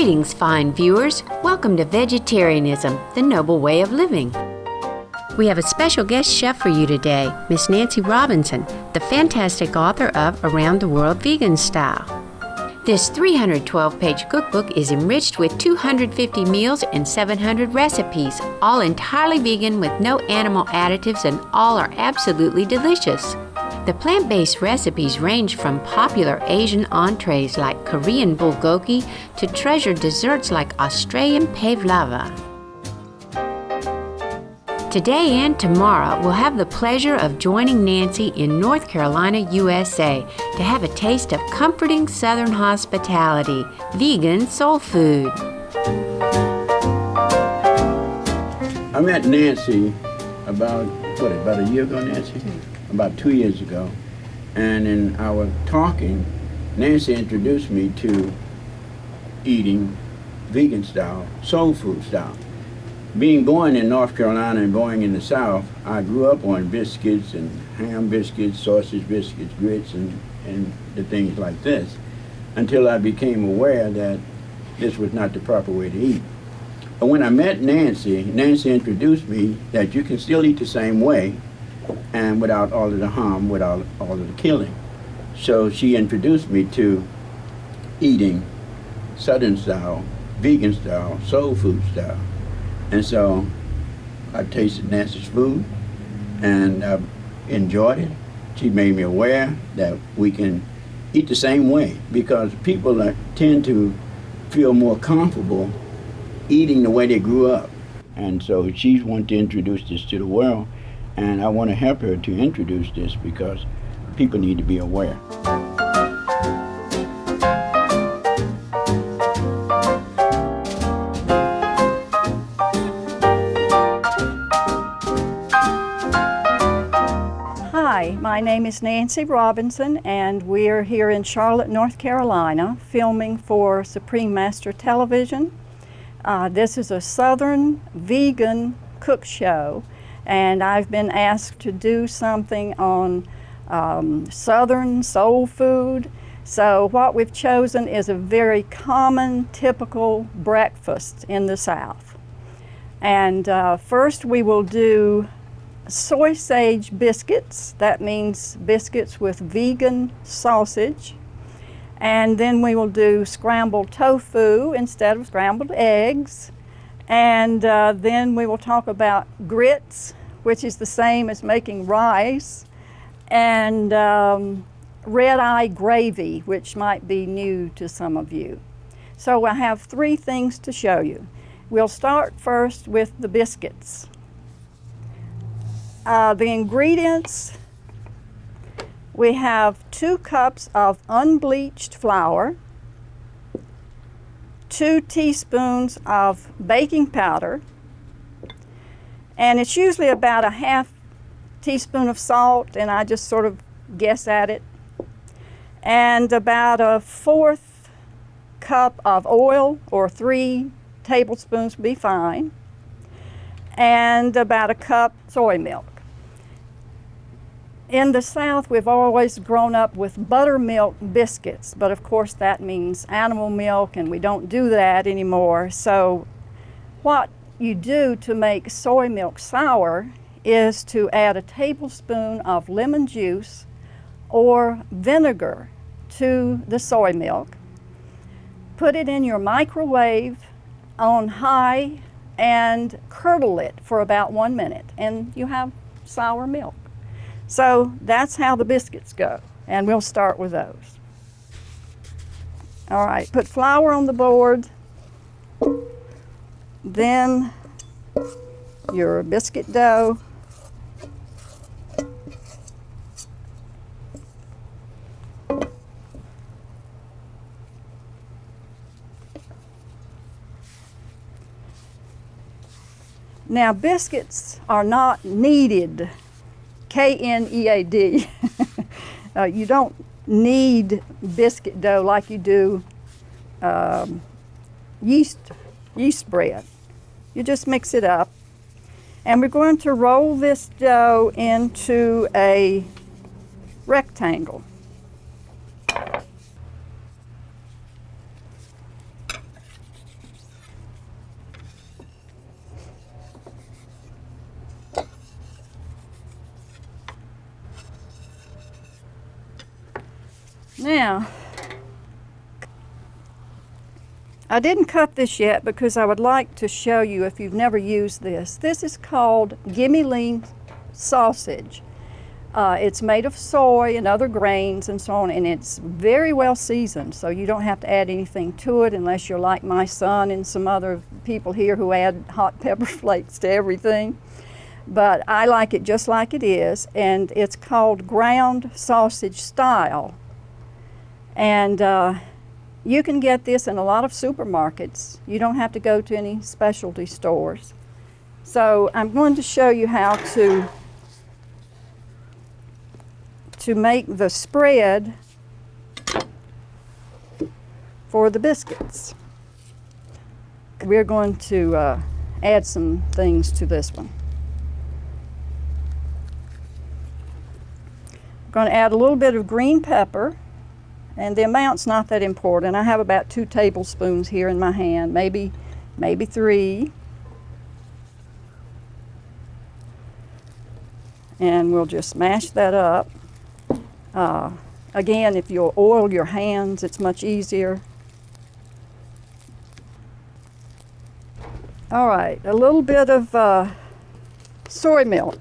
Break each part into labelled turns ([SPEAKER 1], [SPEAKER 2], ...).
[SPEAKER 1] Greetings, fine viewers. Welcome to Vegetarianism, the Noble Way of Living. We have a special guest chef for you today, Miss Nancy Robinson, the fantastic author of Around the World Vegan Style. This 312-page cookbook is enriched with 250 meals and 700 recipes, all entirely vegan with no animal additives, and all are absolutely delicious. The plant-based recipes range from popular Asian entrees like Korean bulgogi to treasured desserts like Australian pavlova. Today and tomorrow, we'll have the pleasure of joining Nancy in North Carolina, USA, to have a taste of comforting Southern hospitality, vegan soul food.
[SPEAKER 2] I met Nancy about a year ago, Nancy? About 2 years ago. And in our talking, Nancy introduced me to eating vegan style, soul food style. Being born in North Carolina and born in the South, I grew up on biscuits and ham biscuits, Soysage Biscuits, grits, and the things like this, until I became aware that this was not the proper way to eat. But when I met Nancy, Nancy introduced me that you can still eat the same way and without all of the harm, without all of the killing. So she introduced me to eating Southern style, vegan style, soul food style. And so I tasted Nancy's food and I enjoyed it. She made me aware that we can eat the same way because people tend to feel more comfortable eating the way they grew up. And so she wanted to introduce this to the world, and I want to help her to introduce this because people need to be aware.
[SPEAKER 3] Hi, my name is Nancy Robinson, and we're here in Charlotte, North Carolina, filming for Supreme Master Television. This is a Southern vegan cook show, and I've been asked to do something on Southern soul food. So what we've chosen is a very common, typical breakfast in the South. And first we will do Soysage biscuits. That means biscuits with vegan sausage. And then we will do scrambled tofu instead of scrambled eggs. And then we will talk about grits, which is the same as making rice, and Redeye Gravy, which might be new to some of you. So I have three things to show you. We'll start first with the biscuits. The ingredients, we have 2 cups of unbleached flour, 2 teaspoons of baking powder, and it's usually about a half teaspoon of salt, and I just sort of guess at it, and about a 1/4 cup of oil, or 3 tablespoons would be fine, and about a cup soy milk. In the South, we've always grown up with buttermilk biscuits, but of course that means animal milk, and we don't do that anymore. So what you do to make soy milk sour is to add a tablespoon of lemon juice or vinegar to the soy milk. Put it in your microwave on high and curdle it for about 1 minute, and you have sour milk. So that's how the biscuits go, and we'll start with those. All right, put flour on the board, then your biscuit dough, now biscuits are not kneaded, K-N-E-A-D. You don't knead biscuit dough like you do yeast bread. You just mix it up. And we're going to roll this dough into a rectangle. Now, I didn't cut this yet because I would like to show you if you've never used this. This is called Gimme Lean sausage. It's made of soy and other grains and so on, and it's very well seasoned, so you don't have to add anything to it unless you're like my son and some other people here who add hot pepper flakes to everything. But I like it just like it is, and it's called ground sausage style. And you can get this in a lot of supermarkets. You don't have to go to any specialty stores. So I'm going to show you how to make the spread for the biscuits. We're going to add some things to this one. I'm going to add a little bit of green pepper, and the amount's not that important. I have about 2 tablespoons here in my hand, maybe 3. And we'll just mash that up. Again, if you'll oil your hands, it's much easier. All right, a little bit of soy milk.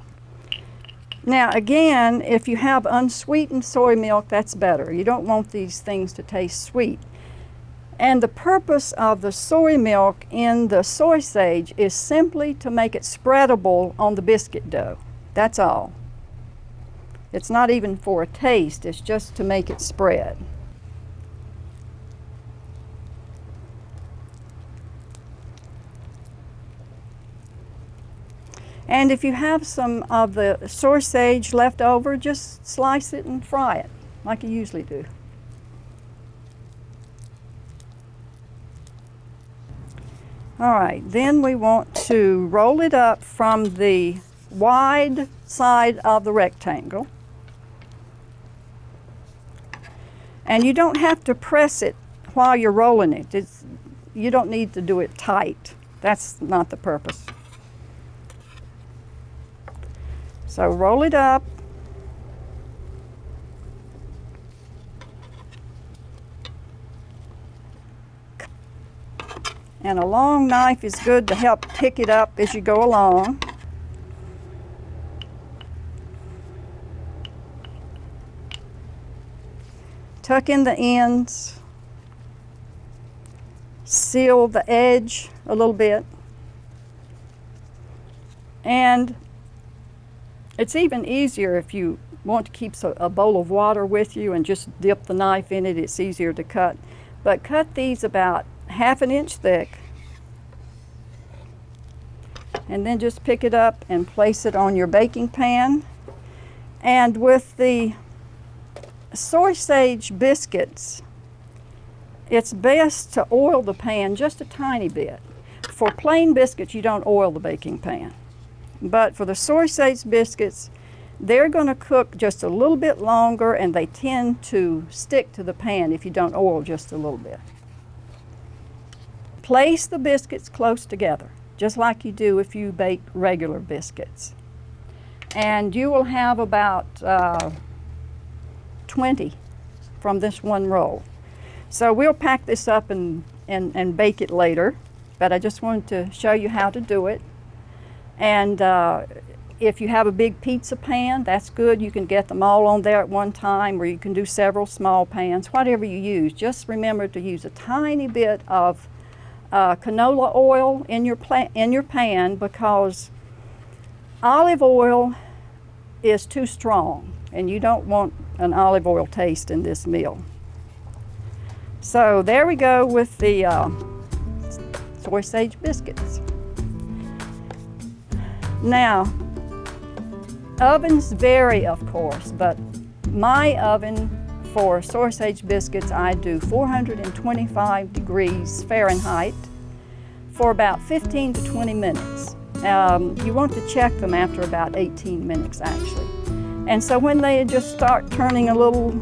[SPEAKER 3] Now again, if you have unsweetened soy milk, that's better. You don't want these things to taste sweet. And the purpose of the soy milk in the Soysage is simply to make it spreadable on the biscuit dough. That's all. It's not even for a taste, it's just to make it spread. And if you have some of the Soysage left over, just slice it and fry it like you usually do. All right, then we want to roll it up from the wide side of the rectangle. And you don't have to press it while you're rolling it. You don't need to do it tight. That's not the purpose. So roll it up. And a long knife is good to help pick it up as you go along. Tuck in the ends, seal the edge a little bit, and it's even easier if you want to keep a bowl of water with you and just dip the knife in it. It's easier to cut. But cut these about 1/2 inch thick, and then just pick it up and place it on your baking pan. And with the Soysage biscuits, it's best to oil the pan just a tiny bit. For plain biscuits, you don't oil the baking pan. But for the Soysage biscuits, they're going to cook just a little bit longer, and they tend to stick to the pan if you don't oil just a little bit. Place the biscuits close together, just like you do if you bake regular biscuits. And you will have about 20 from this one roll. So we'll pack this up and bake it later, but I just wanted to show you how to do it. And if you have a big pizza pan, that's good. You can get them all on there at one time, or you can do several small pans, whatever you use. Just remember to use a tiny bit of canola oil in your pan, because olive oil is too strong, and you don't want an olive oil taste in this meal. So there we go with the Soysage biscuits. Now, ovens vary, of course, but my oven for Soysage biscuits, I do 425 degrees Fahrenheit for about 15 to 20 minutes. You want to check them after about 18 minutes, actually. And so when they just start turning a little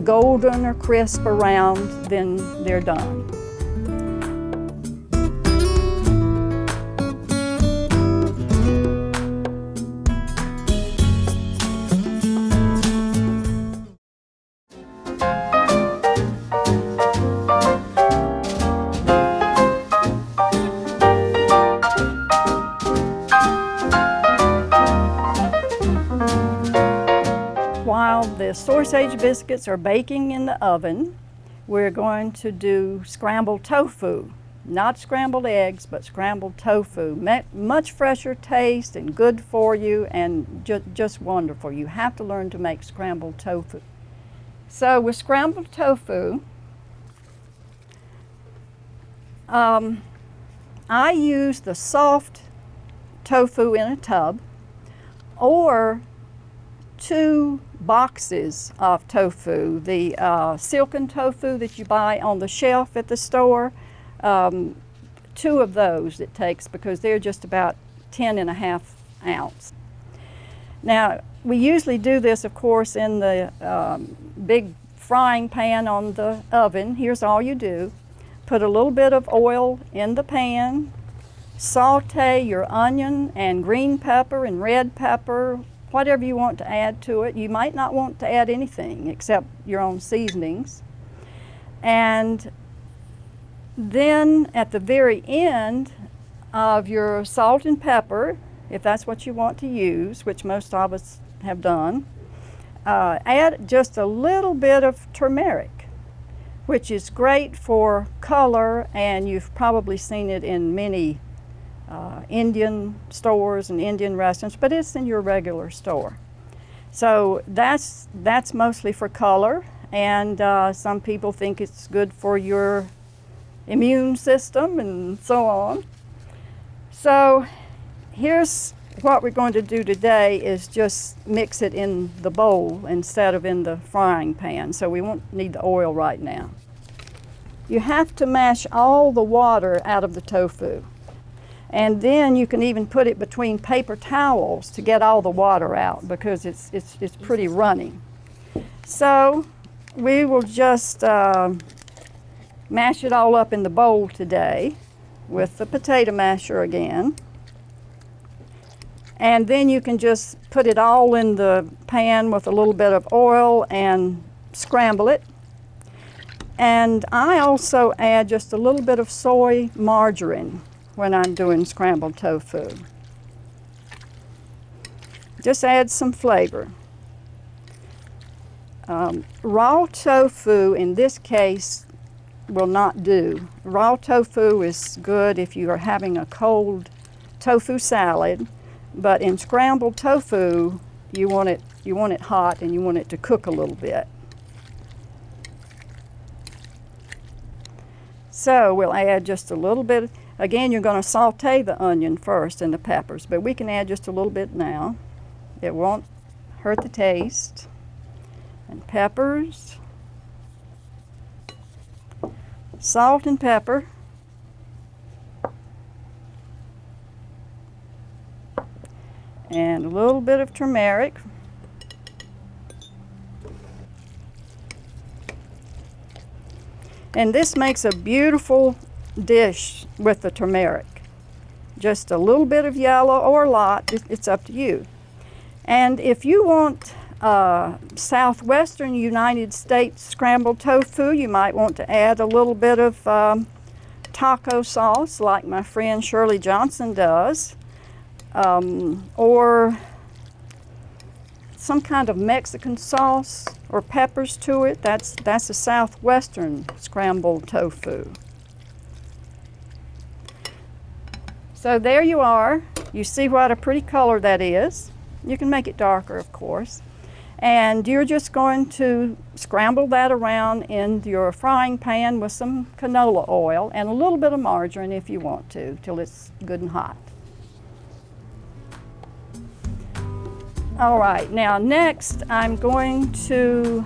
[SPEAKER 3] golden or crisp around, then they're done. Soysage biscuits are baking in the oven. We're going to do scrambled tofu. Not scrambled eggs, but scrambled tofu. Much fresher taste and good for you and just wonderful. You have to learn to make scrambled tofu. So with scrambled tofu, I use the soft tofu in a tub or 2 boxes of tofu. The silken tofu that you buy on the shelf at the store, 2 of those it takes because they're just about 10.5 ounce. Now, we usually do this, of course, in the big frying pan on the oven. Here's all you do. Put a little bit of oil in the pan, saute your onion and green pepper and red pepper, whatever you want to add to it. You might not want to add anything except your own seasonings. And then at the very end of your salt and pepper, if that's what you want to use, which most of us have done, add just a little bit of turmeric, which is great for color, and you've probably seen it in many Indian stores and Indian restaurants, but it's in your regular store. So that's mostly for color, and some people think it's good for your immune system and so on. So here's what we're going to do today is just mix it in the bowl instead of in the frying pan, so we won't need the oil right now. You have to mash all the water out of the tofu, and then you can even put it between paper towels to get all the water out because it's pretty runny. So we will just mash it all up in the bowl today with the potato masher again. And then you can just put it all in the pan with a little bit of oil and scramble it. And I also add just a little bit of soy margarine when I'm doing scrambled tofu. Just add some flavor. Raw tofu in this case will not do. Raw tofu is good if you are having a cold tofu salad, but in scrambled tofu you want it hot and you want it to cook a little bit. So we'll add just a little bit. Again, you're going to saute the onion first and the peppers, but we can add just a little bit now. It won't hurt the taste. And peppers, salt and pepper, and a little bit of turmeric. And this makes a beautiful dish with the turmeric. Just a little bit of yellow or a lot, it's up to you. And if you want southwestern United States scrambled tofu, you might want to add a little bit of taco sauce like my friend Shirley Johnson does, or some kind of Mexican sauce or peppers to it. That's a southwestern scrambled tofu. So there you are. You see what a pretty color that is. You can make it darker, of course. And you're just going to scramble that around in your frying pan with some canola oil and a little bit of margarine if you want to, till it's good and hot. All right, now next I'm going to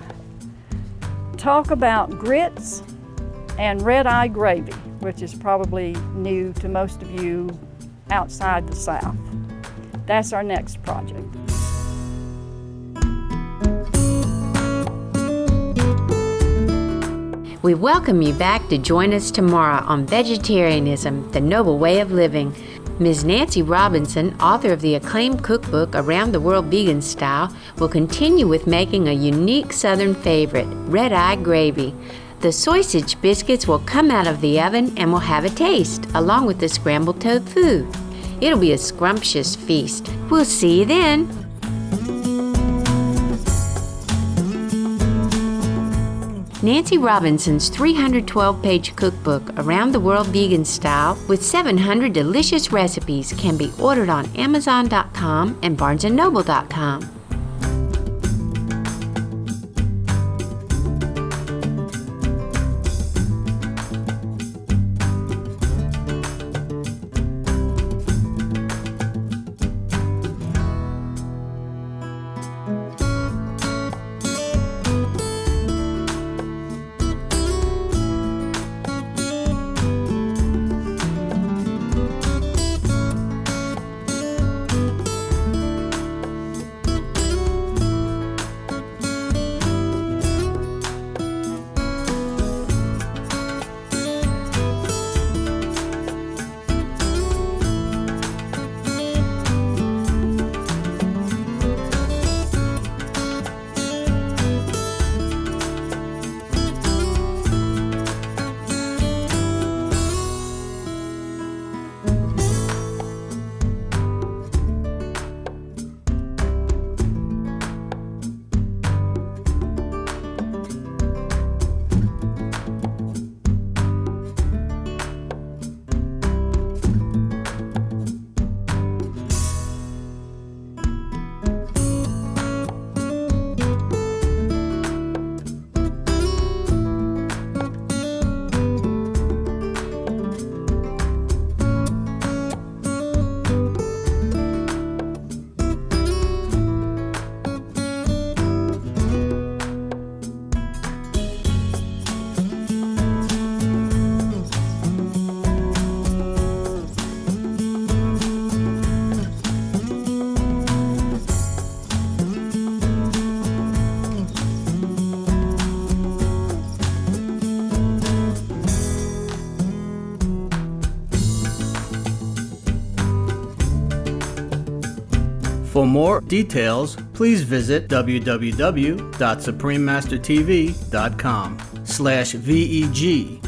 [SPEAKER 3] talk about grits and Redeye Gravy, which is probably new to most of you outside the South. That's our next project.
[SPEAKER 1] We welcome you back to join us tomorrow on Vegetarianism, the Noble Way of Living. Ms. Nancy Robinson, author of the acclaimed cookbook Around the World Vegan Style, will continue with making a unique Southern favorite, Redeye Gravy. The Soysage biscuits will come out of the oven and will have a taste, along with the scrambled tofu. It'll be a scrumptious feast. We'll see you then. Nancy Robinson's 312-page cookbook, Around the World Vegan Style, with 700 delicious recipes, can be ordered on Amazon.com and BarnesandNoble.com.
[SPEAKER 4] For more details, please visit www.suprememastertv.com/VEG